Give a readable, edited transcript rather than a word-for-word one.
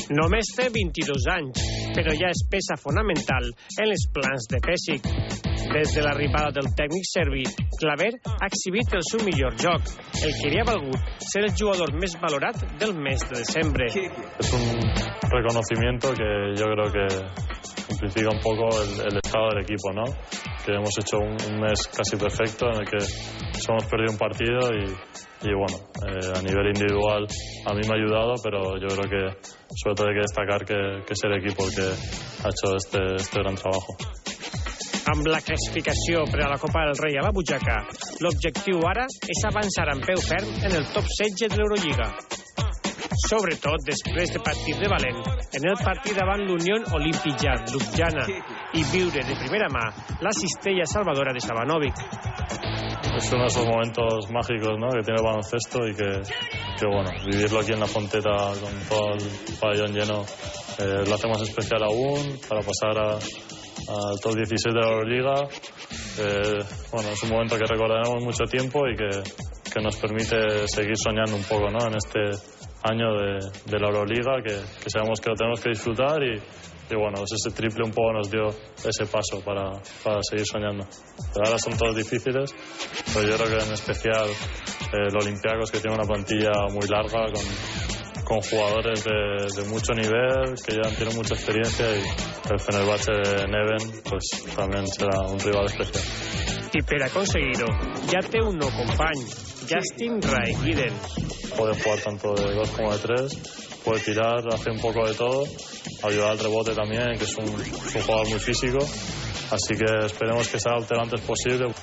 Només té 22 anys, però ja és peça fonamental en els plans de Pesic. Des de l'arribada del tècnic serbi, Claver ha exhibit el seu millor joc, el que li ha valgut ser el jugador més valorat del mes de desembre. Es un reconocimiento que yo creo que simplifica un poco el estado del equipo, ¿no? Que hemos hecho un mes casi perfecto en el que solo hemos perdido un partido y bueno, a nivel individual a mí me ha ayudado, pero yo creo que sobre todo hay que destacar que es el equipo el que ha hecho este gran trabajo. Amb la classificació per a la Copa del Rei a la butxaca, l'objectiu ara és avançar amb peu ferm en el top 16 de l'Eurolliga. Sobretot després de partir de valent en el partit davant l'Unión Olimpija Ljubljana i viure de primera mà la cistella salvadora de Savanovic. Es uno de esos momentos mágicos, ¿no?, que tiene el baloncesto y que bueno, vivirlo aquí en la Fonteta con todo el pabellón lleno lo hace más especial aún para pasar al top 16 de la Euroliga. Bueno, es un momento que recordaremos mucho tiempo y que nos permite seguir soñando un poco, ¿no?, en este año de la Euroliga, que sabemos que lo tenemos que disfrutar y bueno, ese triple un poco nos dio ese paso para seguir soñando. Pero ahora son todos difíciles, pero yo creo que en especial el Olympiacos, que tiene una plantilla muy larga con jugadores de mucho nivel, que ya tienen mucha experiencia, y el Fenerbahce de Neven pues también será un rival especial. I per aconseguir-ho, ja té un nou company, Justin Raegiren. Puede jugar tanto de 2 como de 3, puede tirar, hace un poco de todo, ayudar al rebote también, que es un jugador muy físico, así que esperemos que sea lo antes posible.